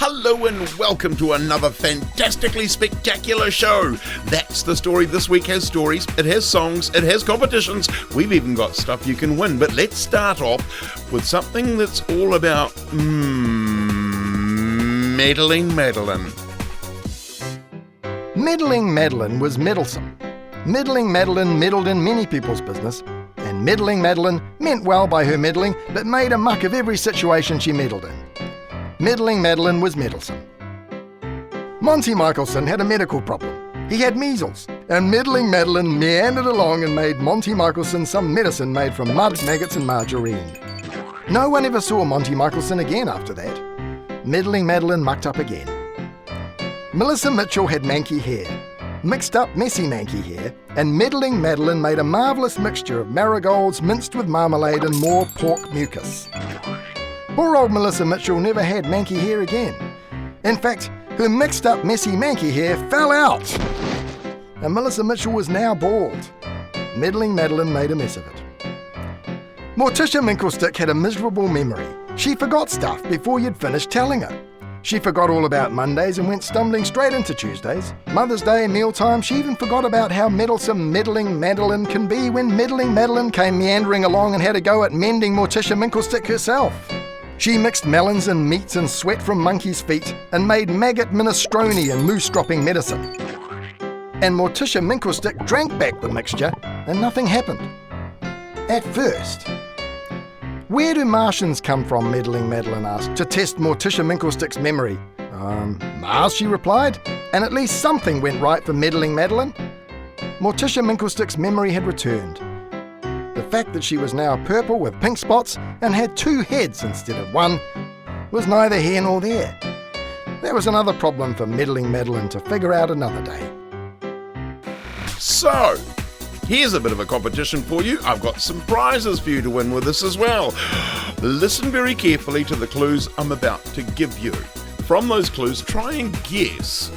Hello and welcome to another fantastically spectacular show. That's the story. This week has stories, it has songs, it has competitions. We've even got stuff you can win. But let's start off with something that's all about Meddling Madeline. Meddling Madeline was meddlesome. Meddling Madeline meddled in many people's business, and Meddling Madeline meant well by her meddling, but made a muck of every situation she meddled in. Meddling Madeline was meddlesome. Monty Michelson had a medical problem. He had measles, and Meddling Madeline meandered along and made Monty Michelson some medicine made from mud, maggots and margarine. No one ever saw Monty Michelson again after that. Meddling Madeline mucked up again. Melissa Mitchell had manky hair, mixed up messy manky hair, and Meddling Madeline made a marvellous mixture of marigolds minced with marmalade and more pork mucus. Poor old Melissa Mitchell never had manky hair again. In fact, her mixed up messy manky hair fell out. And Melissa Mitchell was now bald. Meddling Madeline made a mess of it. Morticia Minklestick had a miserable memory. She forgot stuff before you'd finished telling her. She forgot all about Mondays and went stumbling straight into Tuesdays. Mother's Day, mealtime, she even forgot about how meddlesome Meddling Madeline can be when Meddling Madeline came meandering along and had a go at mending Morticia Minklestick herself. She mixed melons and meats and sweat from monkeys' feet and made maggot minestrone and moose-dropping medicine. And Morticia Minklestick drank back the mixture and nothing happened. At first. Where do Martians come from, Meddling Madeline asked, to test Morticia Minklestick's memory. Mars, she replied, and at least something went right for Meddling Madeline. Morticia Minklestick's memory had returned. The fact that she was now purple with pink spots and had two heads instead of one was neither here nor there. That was another problem for Meddling Madeline to figure out another day. So, here's a bit of a competition for you. I've got some prizes for you to win with this as well. Listen very carefully to the clues I'm about to give you. From those clues, try and guess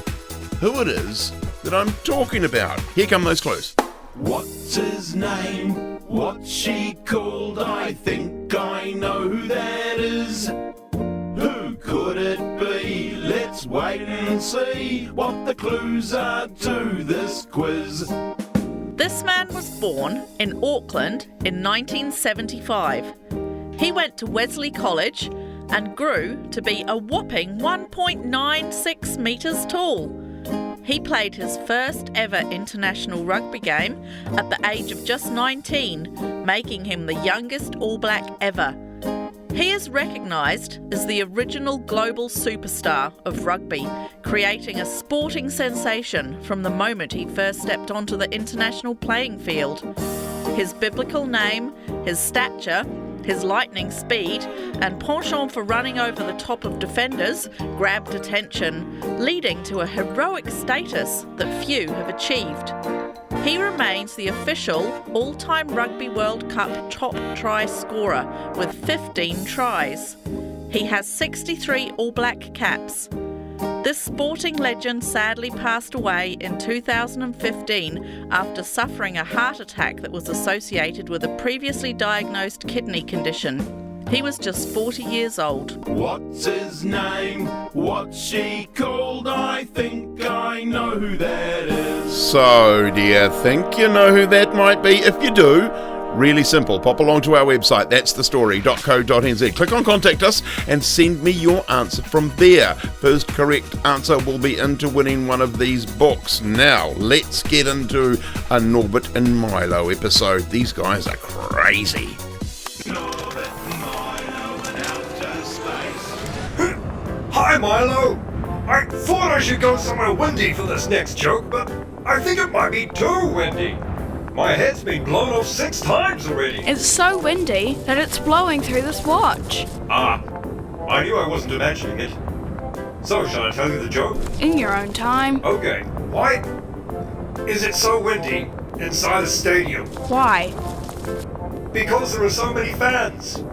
who it is that I'm talking about. Here come those clues. What's his name? What's she called? I think I know who that is. Who could it be? Let's wait and see what the clues are to this quiz. This man was born in Auckland in 1975. He went to Wesley College and grew to be a whopping 1.96 metres tall. He played his first ever international rugby game at the age of just 19, making him the youngest All Black ever. He is recognised as the original global superstar of rugby, creating a sporting sensation from the moment he first stepped onto the international playing field. His biblical name, his stature, his lightning speed, and penchant for running over the top of defenders grabbed attention, leading to a heroic status that few have achieved. He remains the official all-time Rugby World Cup top try scorer with 15 tries. He has 63 All Black caps. This sporting legend sadly passed away in 2015 after suffering a heart attack that was associated with a previously diagnosed kidney condition. He was just 40 years old. What's his name? What's she called? I think I know who that is. So, do you think you know who that might be? If you do, really simple. Pop along to our website, that'sthestory.co.nz. Click on Contact Us and send me your answer from there. First correct answer will be into winning one of these books. Now, let's get into a Norbert and Milo episode. These guys are crazy. Norbert and Milo and outer space. Hi, Milo! I thought I should go somewhere windy for this next joke, but I think it might be too windy. My head's been blown off 6 times already. It's so windy that it's blowing through this watch. Ah, I knew I wasn't imagining it. So, shall I tell you the joke? In your own time. Okay. Why is it so windy inside a stadium? Why? Because there are so many fans.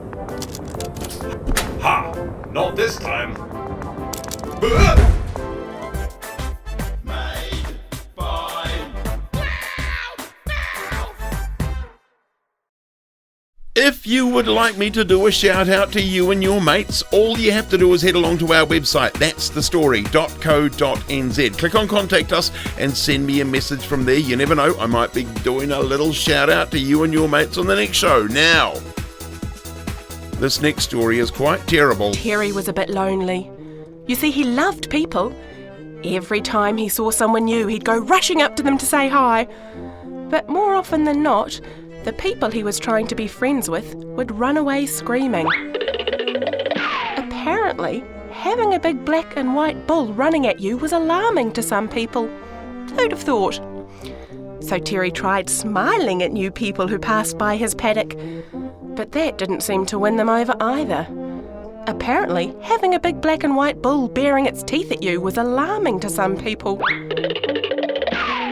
Ha! Not this time. If you would like me to do a shout out to you and your mates, all you have to do is head along to our website, that'sthestory.co.nz. Click on Contact Us and send me a message from there. You never know, I might be doing a little shout out to you and your mates on the next show. Now, this next story is quite terrible. Terry was a bit lonely. You see, he loved people. Every time he saw someone new, he'd go rushing up to them to say hi. But more often than not, the people he was trying to be friends with would run away screaming. Apparently, having a big black and white bull running at you was alarming to some people. Who'd have thought? So Terry tried smiling at new people who passed by his paddock, but that didn't seem to win them over either. Apparently, having a big black and white bull baring its teeth at you was alarming to some people.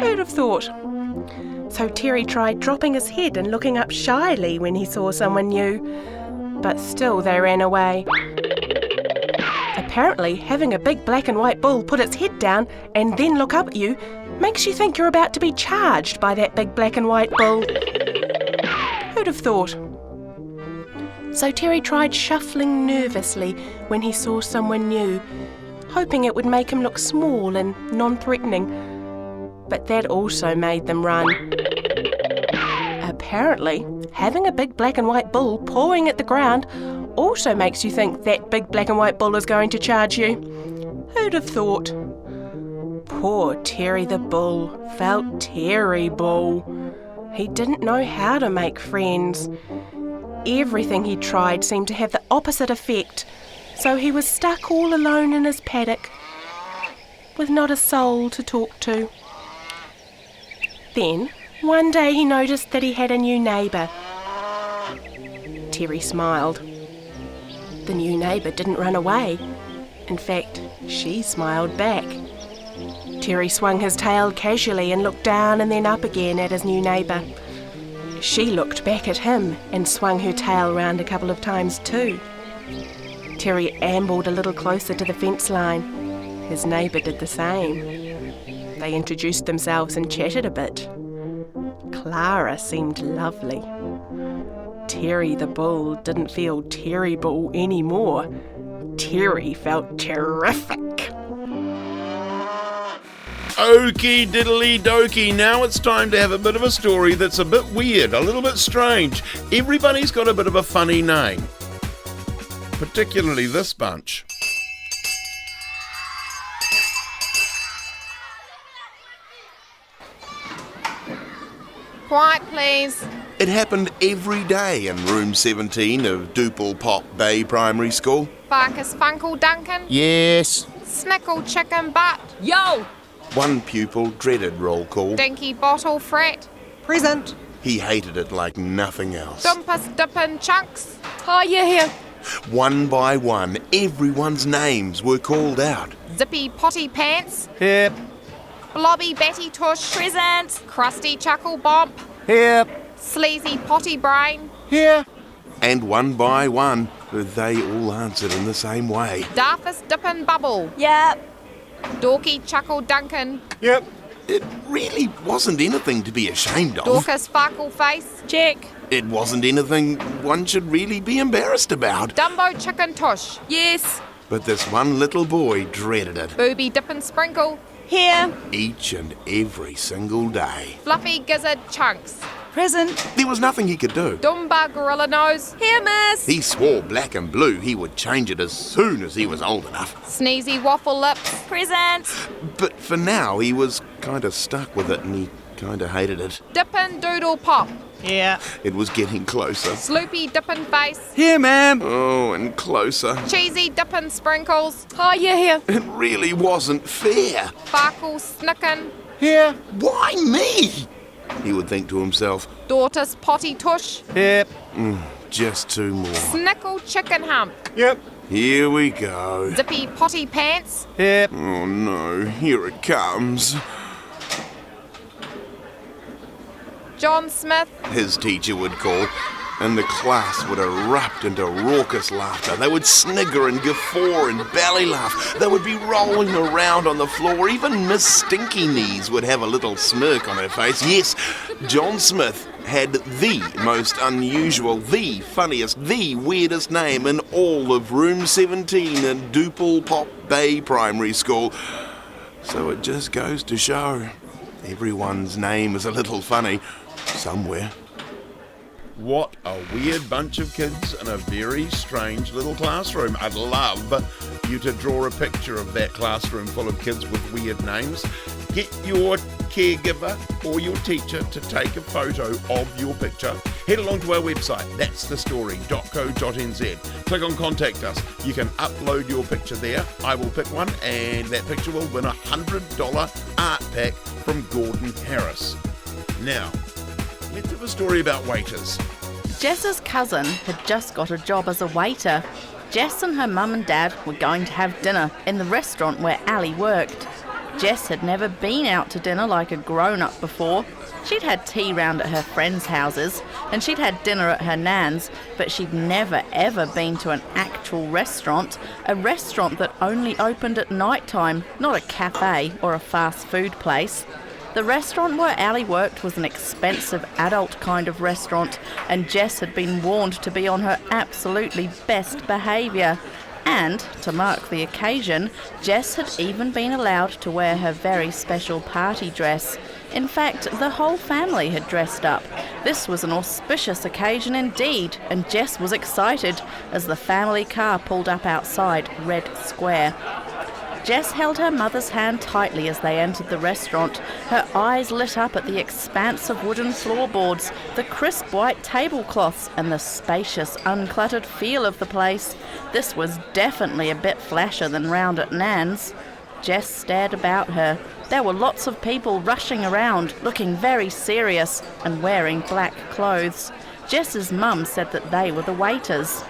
Who'd have thought? So Terry tried dropping his head and looking up shyly when he saw someone new, but still they ran away. Apparently, having a big black and white bull put its head down and then look up at you makes you think you're about to be charged by that big black and white bull. Who'd have thought? So Terry tried shuffling nervously when he saw someone new, hoping it would make him look small and non-threatening. But that also made them run. Apparently, having a big black and white bull pawing at the ground also makes you think that big black and white bull is going to charge you. Who'd have thought? Poor Terry the bull felt terrible. He didn't know how to make friends. Everything he tried seemed to have the opposite effect, so he was stuck all alone in his paddock, with not a soul to talk to. Then, one day he noticed that he had a new neighbour. Terry smiled. The new neighbour didn't run away. In fact, she smiled back. Terry swung his tail casually and looked down and then up again at his new neighbour. She looked back at him and swung her tail round a couple of times too. Terry ambled a little closer to the fence line. His neighbour did the same. They introduced themselves and chatted a bit. Clara seemed lovely. Terry the bull didn't feel terrible anymore. Terry felt terrific. Okie diddly dokey, now it's time to have a bit of a story that's a bit weird, a little bit strange. Everybody's got a bit of a funny name, particularly this bunch. Quiet, please. It happened every day in room 17 of Duple Pop Bay Primary School. Farkas Funkle Duncan. Yes. Snickle Chicken Butt. Yo! One pupil dreaded roll call. Dinky Bottle Fret. Present. He hated it like nothing else. Dumpus Dippin' Chunks. Hiya here. One by one, everyone's names were called out. Zippy Potty Pants. Here. Blobby Batty Tush. Present. Crusty Chuckle Bump. Here. Sleazy Potty Brain. Here. And one by one, they all answered in the same way. Darfus Dippin' Bubble. Yep. Dorky Chuckle Duncan. Yep. It really wasn't anything to be ashamed of. Dorcas Farkle Face. Check. It wasn't anything one should really be embarrassed about. Dumbo Chicken Tush. Yes. But this one little boy dreaded it. Booby Dippin' Sprinkle. Here. Each and every single day. Fluffy Gizzard Chunks. Present. There was nothing he could do. Dumba Gorilla Nose. Here, miss. He swore black and blue he would change it as soon as he was old enough. Sneezy Waffle Lips. Present. But for now, he was kind of stuck with it and he kind of hated it. Dippin' Doodle Pop. Here. It was getting closer. Sloopy Dippin' Face. Here, ma'am. Oh, and closer. Cheesy Dippin' Sprinkles. Hiya here. It really wasn't fair. Farkle Snickin'. Here. Why me? He would think to himself. Daughter's Potty Tush. Here. Just two more. Snickle Chicken Hump. Yep. Here we go. Zippy Potty Pants. Here. Oh no, here it comes. John Smith. His teacher would call. and the class would erupt into raucous laughter. They would snigger and guffaw and belly laugh. They would be rolling around on the floor. Even Miss Stinky Knees would have a little smirk on her face. Yes, John Smith had the most unusual, the funniest, the weirdest name in all of Room 17 in Duple Pop Bay Primary School. So it just goes to show, everyone's name is a little funny somewhere. What a weird bunch of kids in a very strange little classroom. I'd love you to draw a picture of that classroom full of kids with weird names. Get your caregiver or your teacher to take a photo of your picture. Head along to our website, that'sthestory.co.nz. Click on Contact Us. You can upload your picture there. I will pick one, and that picture will win a $100 art pack from Gordon Harris. Now, let's have a story about waiters. Jess's cousin had just got a job as a waiter. Jess and her mum and dad were going to have dinner in the restaurant where Ali worked. Jess had never been out to dinner like a grown-up before. She'd had tea round at her friends' houses, and she'd had dinner at her nan's, but she'd never ever been to an actual restaurant, a restaurant that only opened at night time, not a cafe or a fast food place. The restaurant where Ali worked was an expensive adult kind of restaurant, and Jess had been warned to be on her absolutely best behaviour. And, to mark the occasion, Jess had even been allowed to wear her very special party dress. In fact, the whole family had dressed up. This was an auspicious occasion indeed, and Jess was excited as the family car pulled up outside Red Square. Jess held her mother's hand tightly as they entered the restaurant. Her eyes lit up at the expanse of wooden floorboards, the crisp white tablecloths, and the spacious, uncluttered feel of the place. This was definitely a bit flasher than round at Nan's. Jess stared about her. There were lots of people rushing around, looking very serious and wearing black clothes. Jess's mum said that they were the waiters.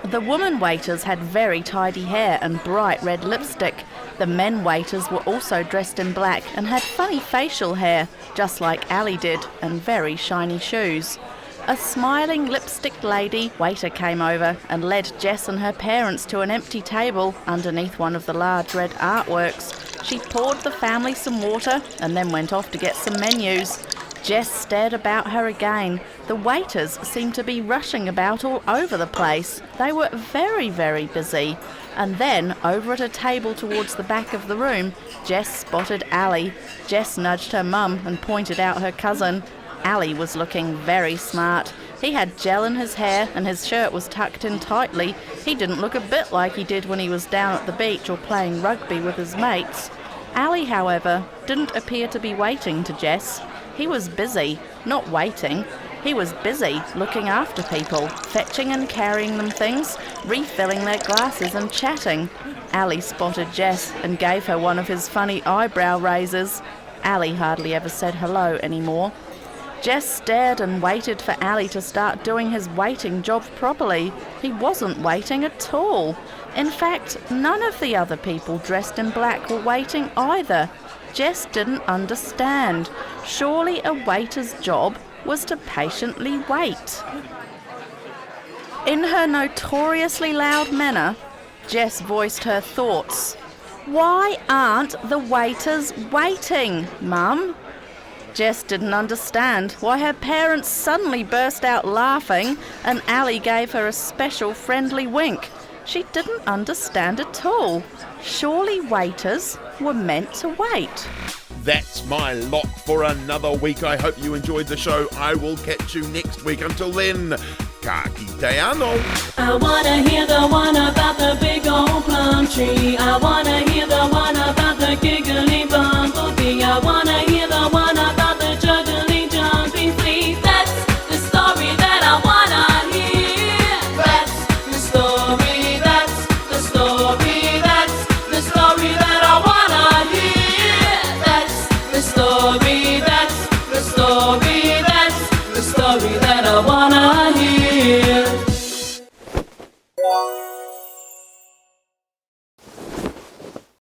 The woman waiters had very tidy hair and bright red lipstick. The men waiters were also dressed in black and had funny facial hair, just like Ali did, and very shiny shoes. A smiling lipstick lady waiter came over and led Jess and her parents to an empty table underneath one of the large red artworks. She poured the family some water and then went off to get some menus. Jess stared about her again. The waiters seemed to be rushing about all over the place. They were very, very busy. And then, over at a table towards the back of the room, Jess spotted Ali. Jess nudged her mum and pointed out her cousin. Ali was looking very smart. He had gel in his hair and his shirt was tucked in tightly. He didn't look a bit like he did when he was down at the beach or playing rugby with his mates. Ali, however, didn't appear to be waiting to Jess. He was busy, not waiting. He was busy looking after people, fetching and carrying them things, refilling their glasses and chatting. Ali spotted Jess and gave her one of his funny eyebrow raisers. Ali hardly ever said hello anymore. Jess stared and waited for Ali to start doing his waiting job properly. He wasn't waiting at all. In fact, none of the other people dressed in black were waiting either. Jess didn't understand. Surely a waiter's job was to patiently wait. In her notoriously loud manner, Jess voiced her thoughts. "Why aren't the waiters waiting, Mum?" Jess didn't understand why her parents suddenly burst out laughing and Ali gave her a special friendly wink. She didn't understand at all. Surely waiters were meant to wait. That's my lot for another week. I hope you enjoyed the show. I will catch you next week. Until then, ka kite anō. I wanna hear the one about the big old plum tree. I wanna hear the one about the giggly bumblebee. I wanna hear the one about the juggling jumping flea. That's the story that I wanna hear. That's the story, that's the story, that's the story that I wanna hear. That's the story, that's the story, that's the story that I wanna hear.